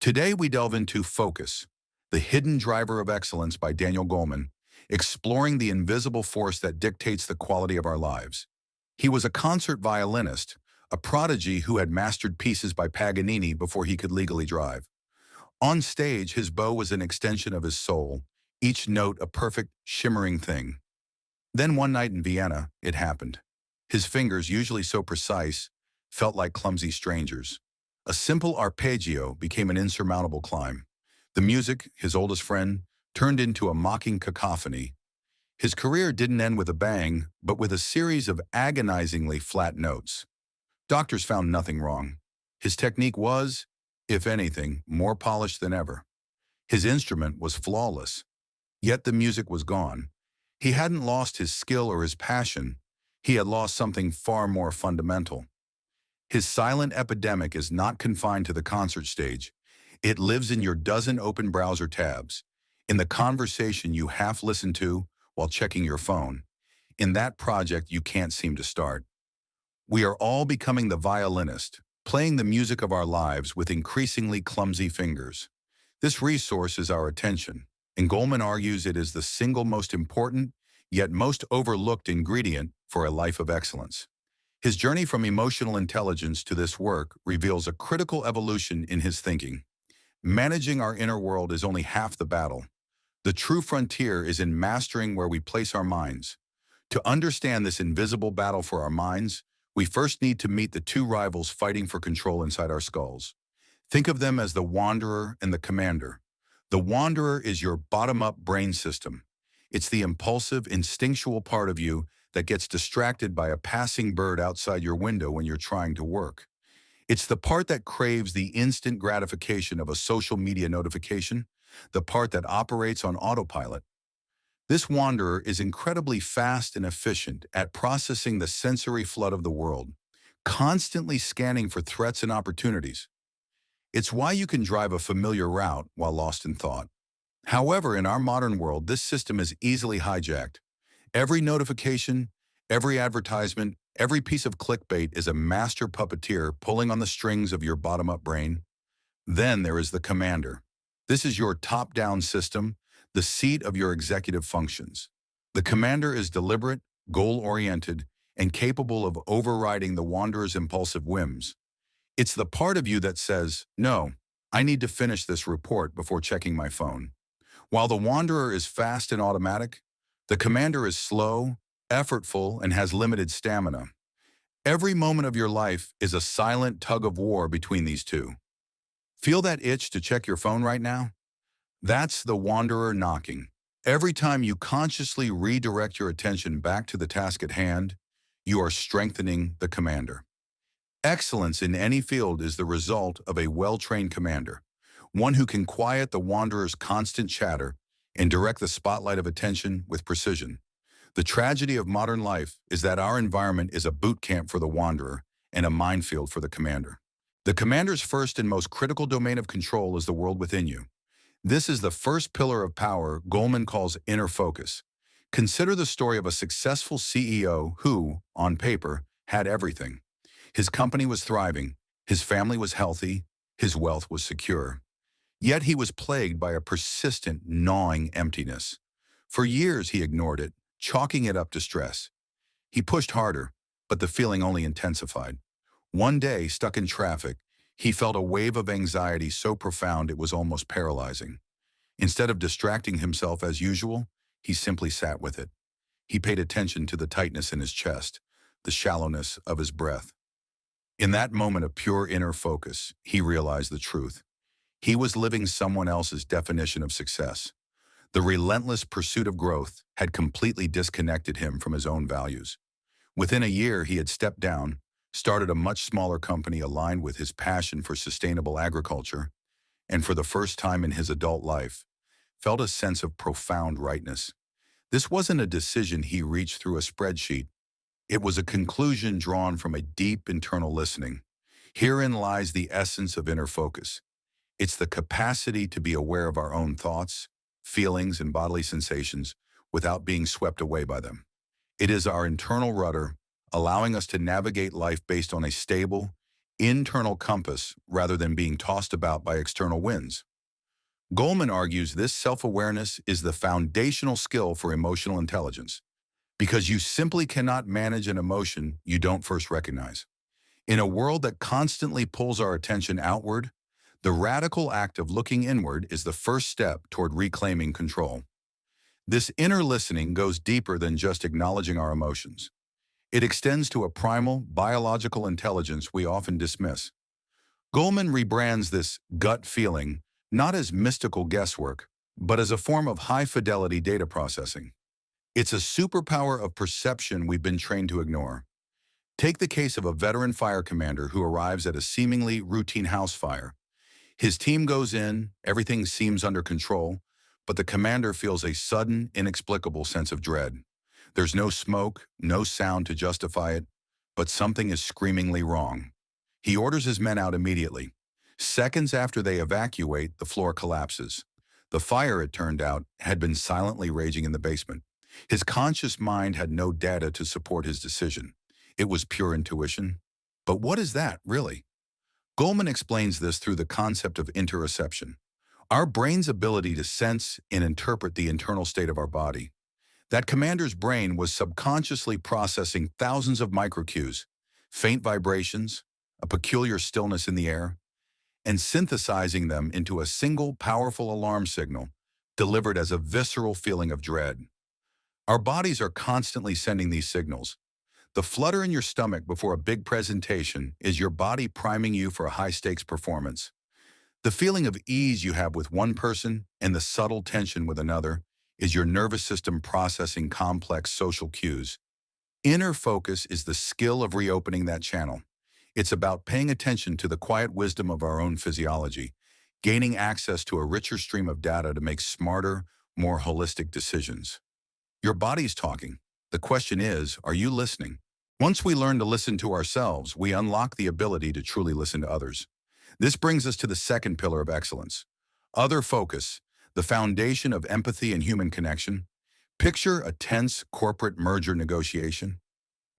Today we delve into Focus, the Hidden Driver of Excellence by Daniel Goleman, exploring the invisible force that dictates the quality of our lives. He was a concert violinist, a prodigy who had mastered pieces by Paganini before he could legally drive. On stage, his bow was an extension of his soul, each note a perfect, shimmering thing. Then one night in Vienna, it happened. His fingers, usually so precise, felt like clumsy strangers. A simple arpeggio became an insurmountable climb. The music, his oldest friend, turned into a mocking cacophony. His career didn't end with a bang, but with a series of agonizingly flat notes. Doctors found nothing wrong. His technique was, if anything, more polished than ever. His instrument was flawless, yet the music was gone. He hadn't lost his skill or his passion. He had lost something far more fundamental. His silent epidemic is not confined to the concert stage. It lives in your dozen open browser tabs, in the conversation you half listen to while checking your phone, in that project you can't seem to start. We are all becoming the violinist, playing the music of our lives with increasingly clumsy fingers. This resource is our attention, and Goleman argues it is the single most important, yet most overlooked ingredient for a life of excellence. His journey from emotional intelligence to this work reveals a critical evolution in his thinking. Managing our inner world is only half the battle. The true frontier is in mastering where we place our minds. To understand this invisible battle for our minds, we first need to meet the two rivals fighting for control inside our skulls. Think of them as the wanderer and the commander. The wanderer is your bottom-up brain system. It's the impulsive, instinctual part of you that gets distracted by a passing bird outside your window when you're trying to work. It's the part that craves the instant gratification of a social media notification, the part that operates on autopilot. This wanderer is incredibly fast and efficient at processing the sensory flood of the world, constantly scanning for threats and opportunities. It's why you can drive a familiar route while lost in thought. However, in our modern world, this system is easily hijacked. Every notification, every advertisement, every piece of clickbait is a master puppeteer pulling on the strings of your bottom-up brain. Then there is the commander. This is your top-down system, the seat of your executive functions. The commander is deliberate, goal-oriented, and capable of overriding the wanderer's impulsive whims. It's the part of you that says, "No, I need to finish this report before checking my phone." While the wanderer is fast and automatic, the commander is slow, effortful, and has limited stamina. Every moment of your life is a silent tug-of-war between these two. Feel that itch to check your phone right now? That's the wanderer knocking. Every time you consciously redirect your attention back to the task at hand, you are strengthening the commander. Excellence in any field is the result of a well-trained commander, one who can quiet the wanderer's constant chatter and direct the spotlight of attention with precision. The tragedy of modern life is that our environment is a boot camp for the wanderer and a minefield for the commander. The commander's first and most critical domain of control is the world within you. This is the first pillar of power Goleman calls inner focus. Consider the story of a successful CEO who, on paper, had everything. His company was thriving, his family was healthy, his wealth was secure. Yet he was plagued by a persistent, gnawing emptiness. For years he ignored it, chalking it up to stress. He pushed harder, but the feeling only intensified. One day, stuck in traffic, he felt a wave of anxiety so profound it was almost paralyzing. Instead of distracting himself as usual, he simply sat with it. He paid attention to the tightness in his chest, the shallowness of his breath. In that moment of pure inner focus, he realized the truth. He was living someone else's definition of success. The relentless pursuit of growth had completely disconnected him from his own values. Within a year, he had stepped down, started a much smaller company aligned with his passion for sustainable agriculture, and for the first time in his adult life, felt a sense of profound rightness. This wasn't a decision he reached through a spreadsheet. It was a conclusion drawn from a deep internal listening. Herein lies the essence of inner focus. It's the capacity to be aware of our own thoughts, feelings, and bodily sensations without being swept away by them. It is our internal rudder, allowing us to navigate life based on a stable, internal compass rather than being tossed about by external winds. Goleman argues this self-awareness is the foundational skill for emotional intelligence, because you simply cannot manage an emotion you don't first recognize. In a world that constantly pulls our attention outward, the radical act of looking inward is the first step toward reclaiming control. This inner listening goes deeper than just acknowledging our emotions. It extends to a primal, biological intelligence we often dismiss. Goleman rebrands this gut feeling not as mystical guesswork, but as a form of high-fidelity data processing. It's a superpower of perception we've been trained to ignore. Take the case of a veteran fire commander who arrives at a seemingly routine house fire. His team goes in, everything seems under control, but the commander feels a sudden, inexplicable sense of dread. There's no smoke, no sound to justify it, but something is screamingly wrong. He orders his men out immediately. Seconds after they evacuate, the floor collapses. The fire, it turned out, had been silently raging in the basement. His conscious mind had no data to support his decision. It was pure intuition. But what is that, really? Goleman explains this through the concept of interoception, our brain's ability to sense and interpret the internal state of our body. That commander's brain was subconsciously processing thousands of microcues, faint vibrations, a peculiar stillness in the air, and synthesizing them into a single powerful alarm signal delivered as a visceral feeling of dread. Our bodies are constantly sending these signals. The flutter in your stomach before a big presentation is your body priming you for a high-stakes performance. The feeling of ease you have with one person and the subtle tension with another is your nervous system processing complex social cues. Inner focus is the skill of reopening that channel. It's about paying attention to the quiet wisdom of our own physiology, gaining access to a richer stream of data to make smarter, more holistic decisions. Your body's talking. The question is, are you listening? Once we learn to listen to ourselves, we unlock the ability to truly listen to others. This brings us to the second pillar of excellence, other focus, the foundation of empathy and human connection. Picture a tense corporate merger negotiation.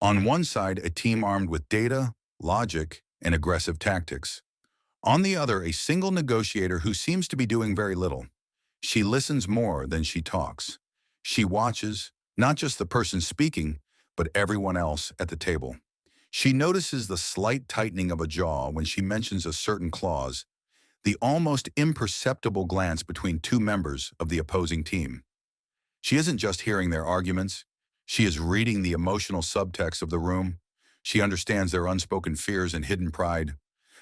On one side, a team armed with data, logic, and aggressive tactics. On the other, a single negotiator who seems to be doing very little. She listens more than she talks. She watches, not just the person speaking, but everyone else at the table. She notices the slight tightening of a jaw when she mentions a certain clause, the almost imperceptible glance between two members of the opposing team. She isn't just hearing their arguments, she is reading the emotional subtext of the room. She understands their unspoken fears and hidden pride.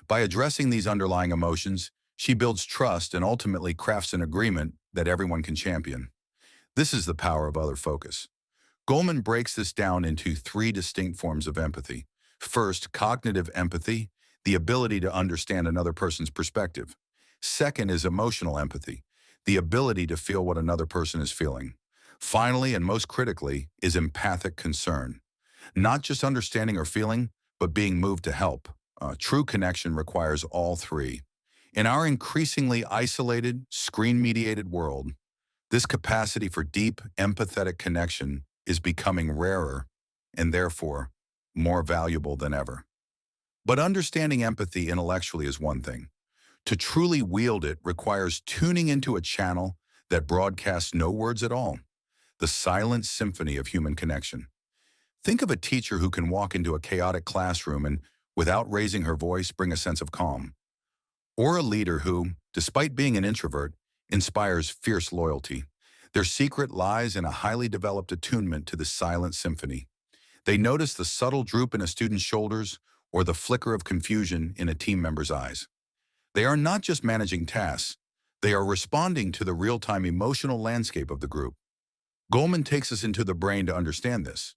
By addressing these underlying emotions, she builds trust and ultimately crafts an agreement that everyone can champion. This is the power of other focus. Goleman breaks this down into three distinct forms of empathy. First, cognitive empathy, the ability to understand another person's perspective. Second is emotional empathy, the ability to feel what another person is feeling. Finally, and most critically, is empathic concern. Not just understanding or feeling, but being moved to help. True connection requires all three. In our increasingly isolated, screen-mediated world, this capacity for deep, empathetic connection is becoming rarer and therefore more valuable than ever. But understanding empathy intellectually is one thing. To truly wield it requires tuning into a channel that broadcasts no words at all, the silent symphony of human connection. Think of a teacher who can walk into a chaotic classroom and, without raising her voice, bring a sense of calm. Or a leader who, despite being an introvert, inspires fierce loyalty. Their secret lies in a highly developed attunement to the silent symphony. They notice the subtle droop in a student's shoulders or the flicker of confusion in a team member's eyes. They are not just managing tasks, they are responding to the real-time emotional landscape of the group. Goleman takes us into the brain to understand this.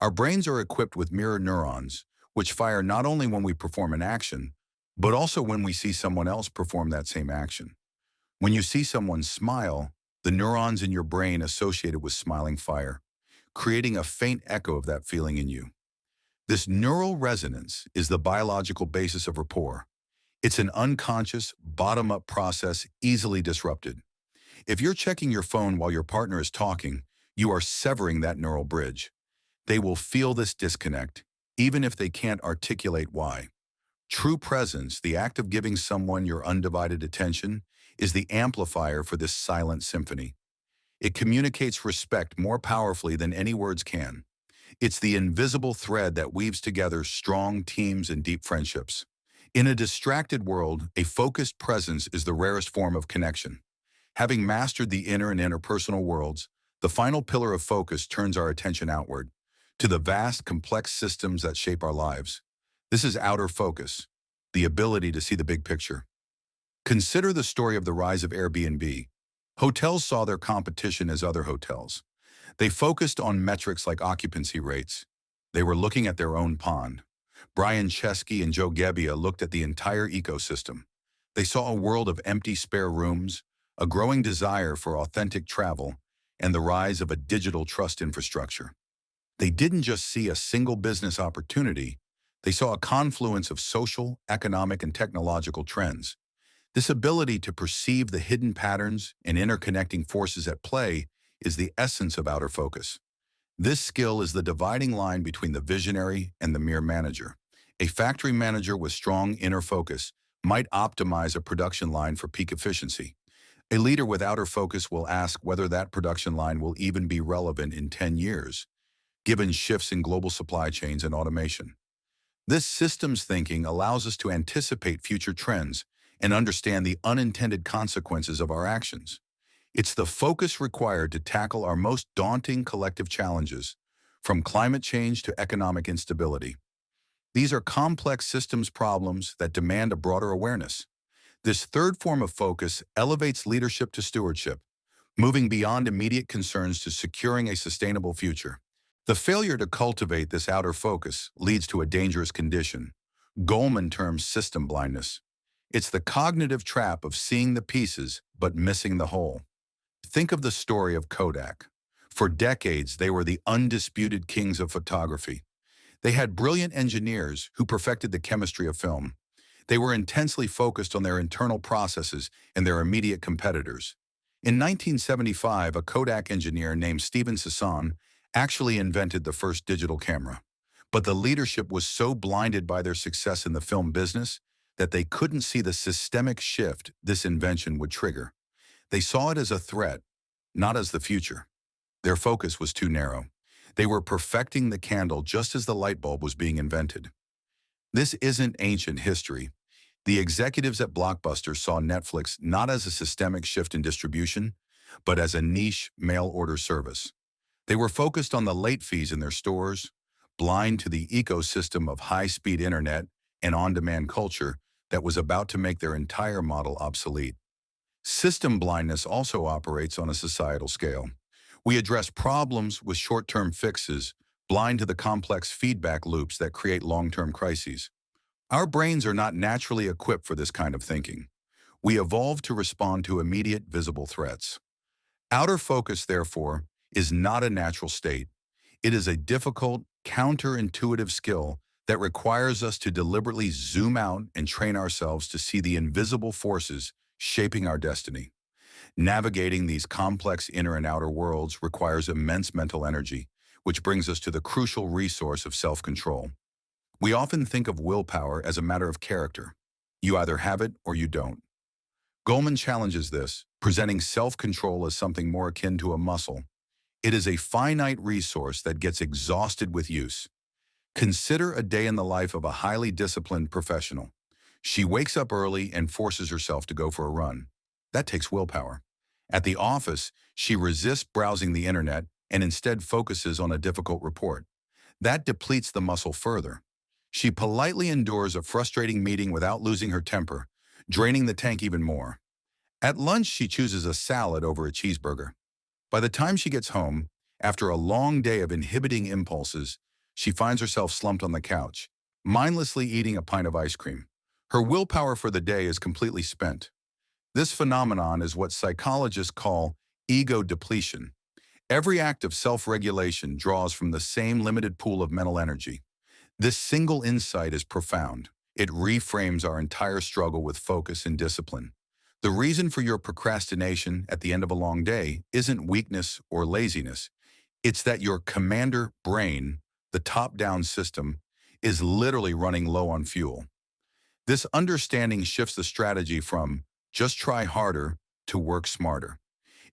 Our brains are equipped with mirror neurons, which fire not only when we perform an action, but also when we see someone else perform that same action. When you see someone smile, the neurons in your brain associated with smiling fire, creating a faint echo of that feeling in you. This neural resonance is the biological basis of rapport. It's an unconscious, bottom-up process easily disrupted. If you're checking your phone while your partner is talking, you are severing that neural bridge. They will feel this disconnect, even if they can't articulate why. True presence, the act of giving someone your undivided attention, is the amplifier for this silent symphony. It communicates respect more powerfully than any words can. It's the invisible thread that weaves together strong teams and deep friendships. In a distracted world, a focused presence is the rarest form of connection. Having mastered the inner and interpersonal worlds, the final pillar of focus turns our attention outward, to the vast, complex systems that shape our lives. This is outer focus, the ability to see the big picture. Consider the story of the rise of Airbnb. Hotels saw their competition as other hotels. They focused on metrics like occupancy rates. They were looking at their own pond. Brian Chesky and Joe Gebbia looked at the entire ecosystem. They saw a world of empty spare rooms, a growing desire for authentic travel, and the rise of a digital trust infrastructure. They didn't just see a single business opportunity, they saw a confluence of social, economic, and technological trends. This ability to perceive the hidden patterns and interconnecting forces at play is the essence of outer focus. This skill is the dividing line between the visionary and the mere manager. A factory manager with strong inner focus might optimize a production line for peak efficiency. A leader with outer focus will ask whether that production line will even be relevant in 10 years, given shifts in global supply chains and automation. This systems thinking allows us to anticipate future trends and understand the unintended consequences of our actions. It's the focus required to tackle our most daunting collective challenges, from climate change to economic instability. These are complex systems problems that demand a broader awareness. This third form of focus elevates leadership to stewardship, moving beyond immediate concerns to securing a sustainable future. The failure to cultivate this outer focus leads to a dangerous condition. Goleman terms system blindness. It's the cognitive trap of seeing the pieces but missing the whole. Think of the story of Kodak. For decades, they were the undisputed kings of photography. They had brilliant engineers who perfected the chemistry of film. They were intensely focused on their internal processes and their immediate competitors. In 1975, a Kodak engineer named Stephen Sasson actually invented the first digital camera. But the leadership was so blinded by their success in the film business that they couldn't see the systemic shift this invention would trigger. They saw it as a threat, not as the future. Their focus was too narrow. They were perfecting the candle just as the light bulb was being invented. This isn't ancient history. The executives at Blockbuster saw Netflix not as a systemic shift in distribution, but as a niche mail-order service. They were focused on the late fees in their stores, blind to the ecosystem of high-speed internet and on-demand culture that was about to make their entire model obsolete. System blindness also operates on a societal scale. We address problems with short-term fixes, blind to the complex feedback loops that create long-term crises. Our brains are not naturally equipped for this kind of thinking. We evolved to respond to immediate, visible threats. Outer focus, therefore, is not a natural state. It is a difficult, counterintuitive skill that requires us to deliberately zoom out and train ourselves to see the invisible forces shaping our destiny. Navigating these complex inner and outer worlds requires immense mental energy, which brings us to the crucial resource of self-control. We often think of willpower as a matter of character. You either have it or you don't. Goleman challenges this, presenting self-control as something more akin to a muscle. It is a finite resource that gets exhausted with use. Consider a day in the life of a highly disciplined professional. She wakes up early and forces herself to go for a run. That takes willpower. At the office, she resists browsing the internet and instead focuses on a difficult report. That depletes the muscle further. She politely endures a frustrating meeting without losing her temper, draining the tank even more. At lunch, she chooses a salad over a cheeseburger. By the time she gets home, after a long day of inhibiting impulses, she finds herself slumped on the couch, mindlessly eating a pint of ice cream. Her willpower for the day is completely spent. This phenomenon is what psychologists call ego depletion. Every act of self-regulation draws from the same limited pool of mental energy. This single insight is profound. It reframes our entire struggle with focus and discipline. The reason for your procrastination at the end of a long day isn't weakness or laziness. It's that your commander brain, the top-down system, is literally running low on fuel. This understanding shifts the strategy from just try harder to work smarter.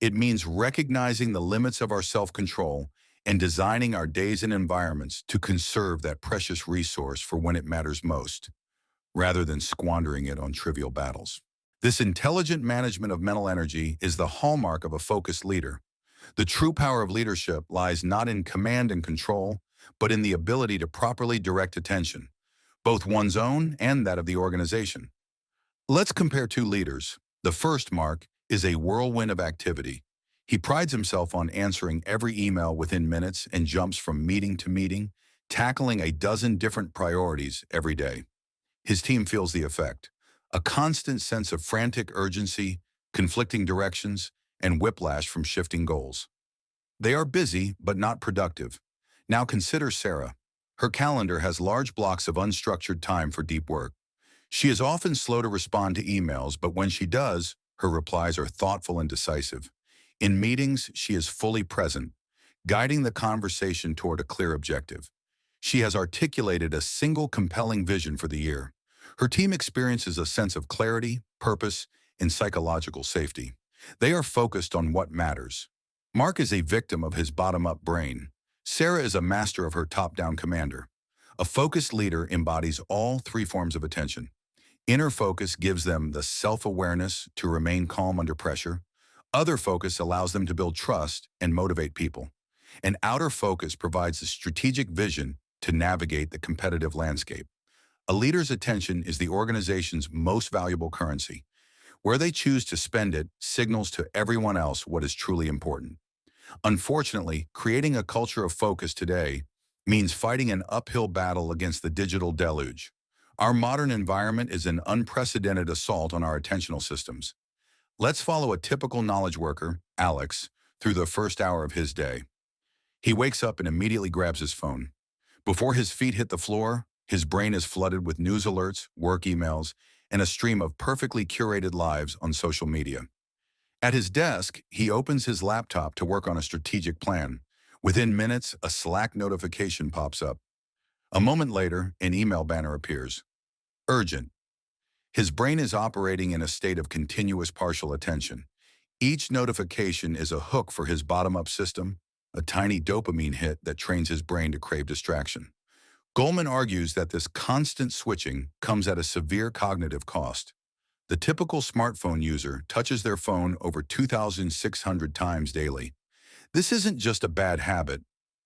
It means recognizing the limits of our self-control and designing our days and environments to conserve that precious resource for when it matters most, rather than squandering it on trivial battles. This intelligent management of mental energy is the hallmark of a focused leader. The true power of leadership lies not in command and control, but in the ability to properly direct attention, both one's own and that of the organization. Let's compare two leaders. The first, Mark, is a whirlwind of activity. He prides himself on answering every email within minutes and jumps from meeting to meeting, tackling a dozen different priorities every day. His team feels the effect. A constant sense of frantic urgency, conflicting directions, and whiplash from shifting goals. They are busy, but not productive. Now consider Sarah. Her calendar has large blocks of unstructured time for deep work. She is often slow to respond to emails, but when she does, her replies are thoughtful and decisive. In meetings, she is fully present, guiding the conversation toward a clear objective. She has articulated a single compelling vision for the year. Her team experiences a sense of clarity, purpose, and psychological safety. They are focused on what matters. Mark is a victim of his bottom-up brain. Sarah is a master of her top-down commander. A focused leader embodies all three forms of attention. Inner focus gives them the self-awareness to remain calm under pressure. Other focus allows them to build trust and motivate people. And outer focus provides a strategic vision to navigate the competitive landscape. A leader's attention is the organization's most valuable currency. Where they choose to spend it signals to everyone else what is truly important. Unfortunately, creating a culture of focus today means fighting an uphill battle against the digital deluge. Our modern environment is an unprecedented assault on our attentional systems. Let's follow a typical knowledge worker, Alex, through the first hour of his day. He wakes up and immediately grabs his phone. Before his feet hit the floor, his brain is flooded with news alerts, work emails, and a stream of perfectly curated lives on social media. At his desk, he opens his laptop to work on a strategic plan. Within minutes, a Slack notification pops up. A moment later, an email banner appears. Urgent. His brain is operating in a state of continuous partial attention. Each notification is a hook for his bottom-up system, a tiny dopamine hit that trains his brain to crave distraction. Goleman argues that this constant switching comes at a severe cognitive cost. The typical smartphone user touches their phone over 2,600 times daily. This isn't just a bad habit.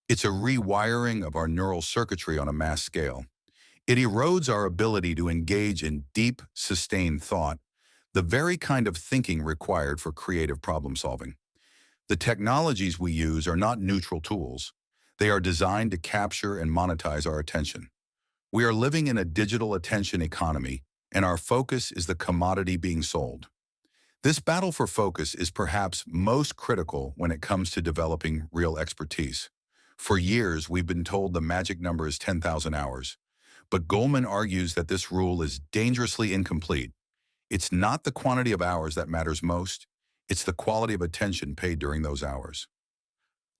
It's a rewiring of our neural circuitry on a mass scale. It erodes our ability to engage in deep, sustained thought, the very kind of thinking required for creative problem solving. The technologies we use are not neutral tools. They are designed to capture and monetize our attention. We are living in a digital attention economy, and our focus is the commodity being sold. This battle for focus is perhaps most critical when it comes to developing real expertise. For years, we've been told the magic number is 10,000 hours. But Goleman argues that this rule is dangerously incomplete. It's not the quantity of hours that matters most. It's the quality of attention paid during those hours.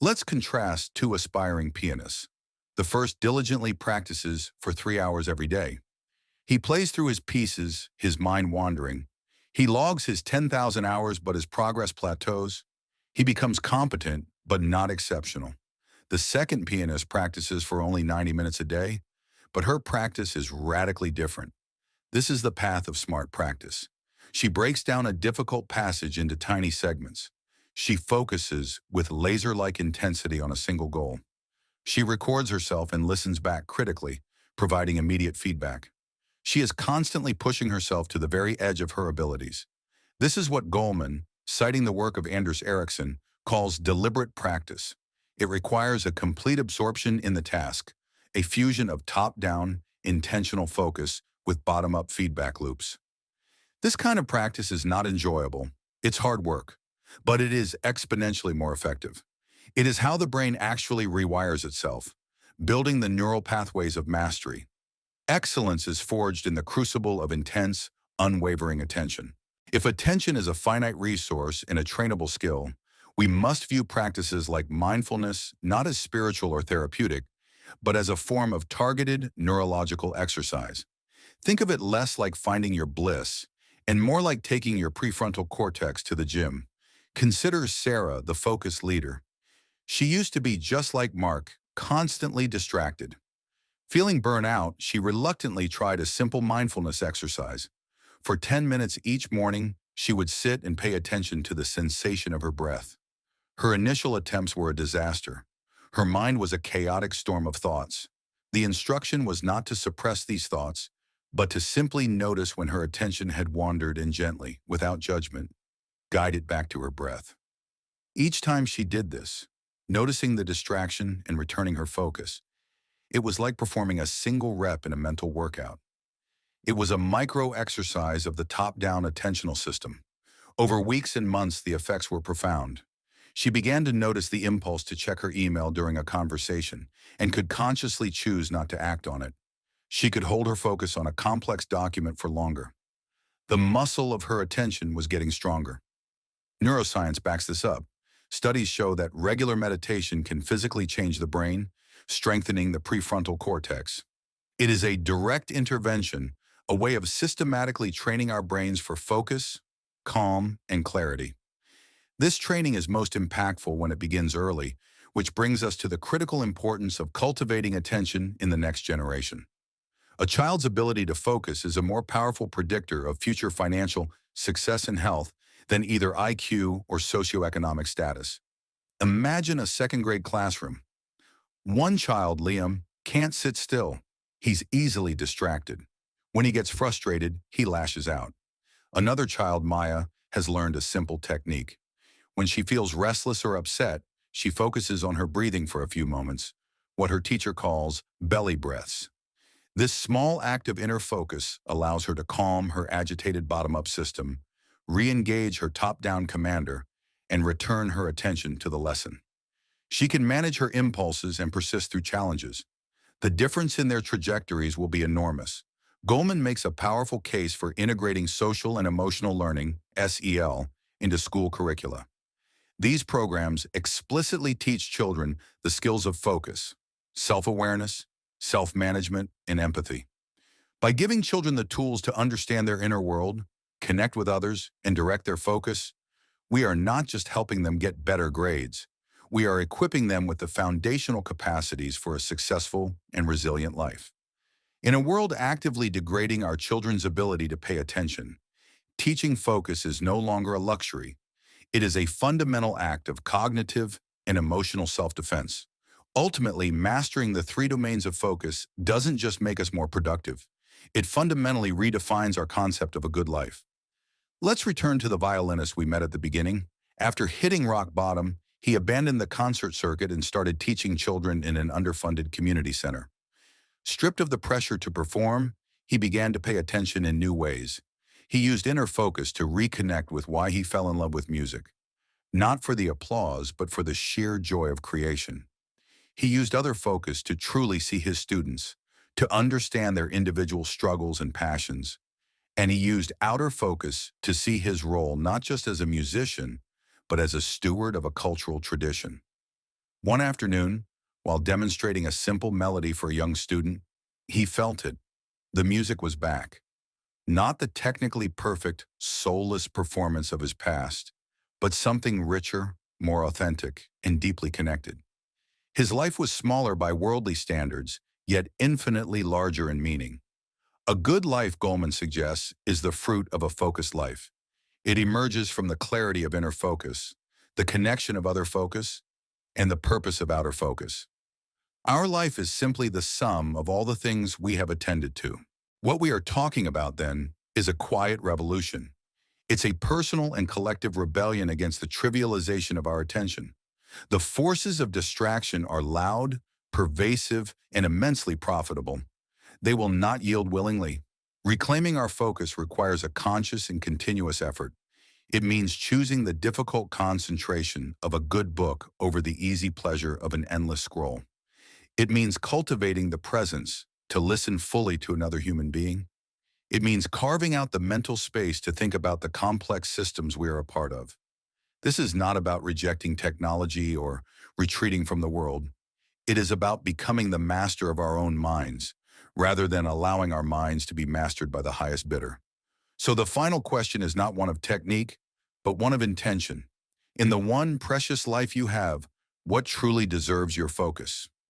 Let's contrast two aspiring pianists. The first diligently practices for 3 hours every day. He plays through his pieces, his mind wandering. He logs his 10,000 hours, but his progress plateaus. He becomes competent, but not exceptional. The second pianist practices for only 90 minutes a day, but her practice is radically different. This is the path of smart practice. She breaks down a difficult passage into tiny segments. She focuses with laser-like intensity on a single goal. She records herself and listens back critically, providing immediate feedback. She is constantly pushing herself to the very edge of her abilities. This is what Goleman, citing the work of Anders Ericsson, calls deliberate practice. It requires a complete absorption in the task, a fusion of top-down, intentional focus with bottom-up feedback loops. This kind of practice is not enjoyable. It's hard work, but it is exponentially more effective. It is how the brain actually rewires itself, building the neural pathways of mastery. Excellence is forged in the crucible of intense, unwavering attention. If attention is a finite resource and a trainable skill, we must view practices like mindfulness not as spiritual or therapeutic, but as a form of targeted neurological exercise. Think of it less like finding your bliss and more like taking your prefrontal cortex to the gym. Consider Sarah, the focus leader. She used to be just like Mark, constantly distracted. Feeling burnout, she reluctantly tried a simple mindfulness exercise. For 10 minutes each morning, she would sit and pay attention to the sensation of her breath. Her initial attempts were a disaster. Her mind was a chaotic storm of thoughts. The instruction was not to suppress these thoughts, but to simply notice when her attention had wandered and gently, without judgment, guide it back to her breath. Each time she did this, noticing the distraction and returning her focus, it was like performing a single rep in a mental workout. It was a micro exercise of the top-down attentional system. Over weeks and months, the effects were profound. She began to notice the impulse to check her email during a conversation and could consciously choose not to act on it. She could hold her focus on a complex document for longer. The muscle of her attention was getting stronger. Neuroscience backs this up. Studies show that regular meditation can physically change the brain, strengthening the prefrontal cortex. It is a direct intervention, a way of systematically training our brains for focus, calm, and clarity. This training is most impactful when it begins early, which brings us to the critical importance of cultivating attention in the next generation. A child's ability to focus is a more powerful predictor of future financial success and health than either IQ or socioeconomic status. Imagine a second-grade classroom. One child, Liam, can't sit still. He's easily distracted. When he gets frustrated, he lashes out. Another child, Maya, has learned a simple technique. When she feels restless or upset, she focuses on her breathing for a few moments, what her teacher calls belly breaths. This small act of inner focus allows her to calm her agitated bottom-up system, re-engage her top-down commander, and return her attention to the lesson. She can manage her impulses and persist through challenges. The difference in their trajectories will be enormous. Goleman makes a powerful case for integrating social and emotional learning, SEL, into school curricula. These programs explicitly teach children the skills of focus, self-awareness, self-management, and empathy. By giving children the tools to understand their inner world, connect with others, and direct their focus, we are not just helping them get better grades. We are equipping them with the foundational capacities for a successful and resilient life. In a world actively degrading our children's ability to pay attention, teaching focus is no longer a luxury. It is a fundamental act of cognitive and emotional self-defense. Ultimately, mastering the three domains of focus doesn't just make us more productive. It fundamentally redefines our concept of a good life. Let's return to the violinist we met at the beginning. After hitting rock bottom, he abandoned the concert circuit and started teaching children in an underfunded community center. Stripped of the pressure to perform, he began to pay attention in new ways. He used inner focus to reconnect with why he fell in love with music. Not for the applause, but for the sheer joy of creation. He used other focus to truly see his students, to understand their individual struggles and passions. And he used outer focus to see his role not just as a musician, but as a steward of a cultural tradition. One afternoon, while demonstrating a simple melody for a young student, he felt it. The music was back. Not the technically perfect, soulless performance of his past, but something richer, more authentic, and deeply connected. His life was smaller by worldly standards, yet infinitely larger in meaning. A good life, Goleman suggests, is the fruit of a focused life. It emerges from the clarity of inner focus, the connection of other focus, and the purpose of outer focus. Our life is simply the sum of all the things we have attended to. What we are talking about, then, is a quiet revolution. It's a personal and collective rebellion against the trivialization of our attention. The forces of distraction are loud, pervasive, and immensely profitable. They will not yield willingly. Reclaiming our focus requires a conscious and continuous effort. It means choosing the difficult concentration of a good book over the easy pleasure of an endless scroll. It means cultivating the presence to listen fully to another human being. It means carving out the mental space to think about the complex systems we are a part of. This is not about rejecting technology or retreating from the world. It is about becoming the master of our own minds, rather than allowing our minds to be mastered by the highest bidder. So the final question is not one of technique, but one of intention. In the one precious life you have, what truly deserves your focus?